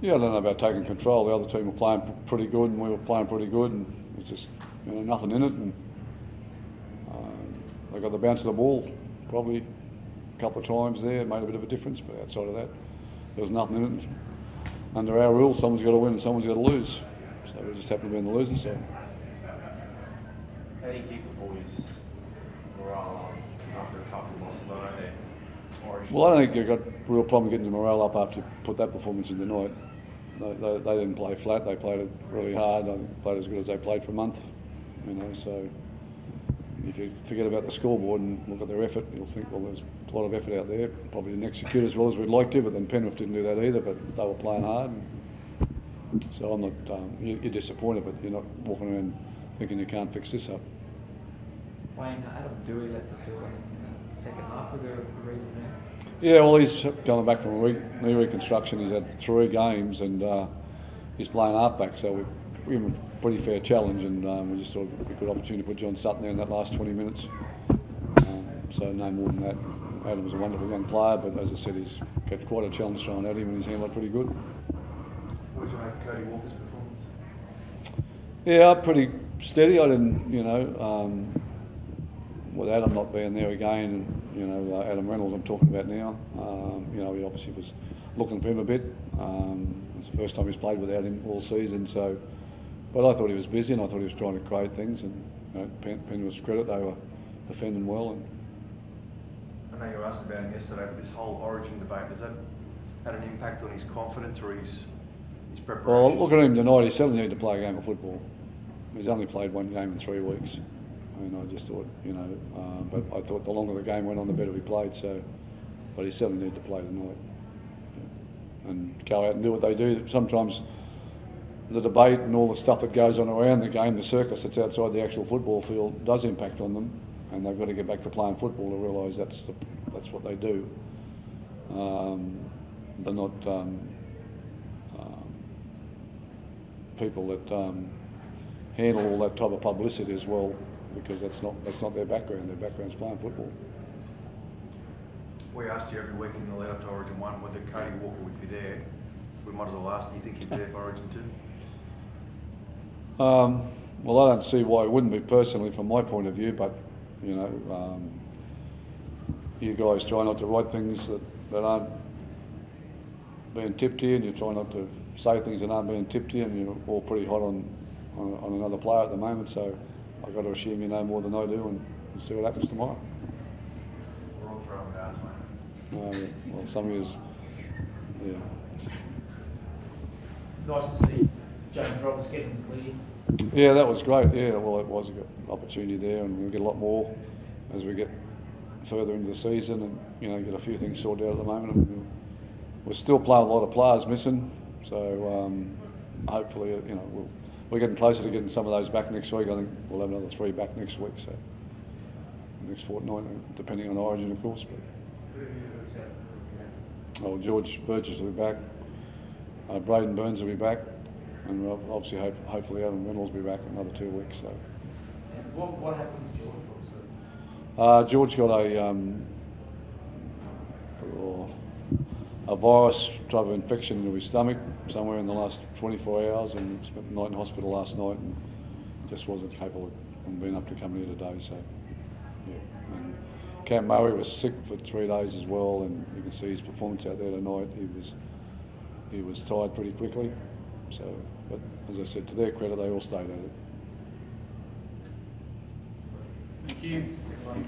Yeah, I don't know about taking control. The other team were playing pretty good, and we were playing pretty good, and it was just nothing in it. And they got the bounce of the ball probably a couple of times there, made a bit of a difference. But outside of that, there was nothing in it. Under our rules, someone's got to win and someone's got to lose. So we just happened to be on the losing side. How do you keep the boys' morale up after a couple of losses? I know they're Origin. Well, I don't think you've got a real problem getting your morale up after you put that performance in the night. They didn't play flat. They played it really hard. They played as good as they played for a month. So if you forget about the scoreboard and look at their effort, you'll think, well, there's a lot of effort out there. Probably didn't execute as well as we'd like to, but then Penrith didn't do that either. But they were playing hard. So I'm not. You're disappointed, but you're not walking around thinking you can't fix this up. Wayne, Adam Dewey left the field in the second half. Was there a reason there? Yeah, well, he's coming back from knee reconstruction. He's had 3 games and he's playing halfback, so we give him a pretty fair challenge, and we just thought it'd be a good opportunity to put John Sutton there in that last 20 minutes. So no more than that. Adam's a wonderful young player, but as I said, he's got quite a challenge thrown at him, and he's handled it pretty good. What did you make of Cody Walker's performance? Yeah, pretty steady. I didn't, with Adam not being there again, and Adam Reynolds I'm talking about now, he obviously was looking for him a bit. It's the first time he's played without him all season, so. But I thought he was busy, and I thought he was trying to create things. And Penrith's credit, they were defending well. And I know you were asked about him yesterday, but this whole Origin debate, has that had an impact on his confidence or his preparation? Well, look at him tonight. He certainly needed to play a game of football. He's only played 1 game in 3 weeks. I just thought, but I thought the longer the game went on, the better he played. So, but he certainly needed to play tonight, and go out and do what they do. Sometimes the debate and all the stuff that goes on around the game, the circus that's outside the actual football field, does impact on them, and they've got to get back to playing football to realise that's what they do. They're not people that handle all that type of publicity as well, because that's not their background. Their background's playing football. We asked you every week in the lead up to Origin 1 whether Cody Walker would be there. We might as well ask, do you think he'd be there for Origin 2? Well, I don't see why it wouldn't be personally from my point of view, but you guys try not to write things that aren't being tipped to you, and you try not to say things that aren't being tipped to you, and you're all pretty hot on another player at the moment, so I've got to assume you know more than I do, and we'll see what happens tomorrow. We're all throwing darts, mate. Well, some of yous, yeah. Nice to see James Roberts getting cleared. Yeah, that was great. Yeah, well, it was a good opportunity there, and we'll get a lot more as we get further into the season, and get a few things sorted out at the moment. And we're still playing a lot of players missing, so hopefully, we're getting closer to getting some of those back next week. I think we'll have another 3 back next week, so next fortnight, depending on Origin, of course. But George Burgess will be back. Braden Burns will be back, and obviously hopefully Adam Reynolds will be back in another 2 weeks. So. And what happened to George? George got a virus type of infection into his stomach somewhere in the last 24 hours, and spent the night in hospital last night, and just wasn't capable of being up to come here today. So, yeah. And Cam Murray was sick for 3 days as well, and you can see his performance out there tonight. He was tired pretty quickly. So, but as I said, to their credit, they all stayed at it. Thank you. Okay.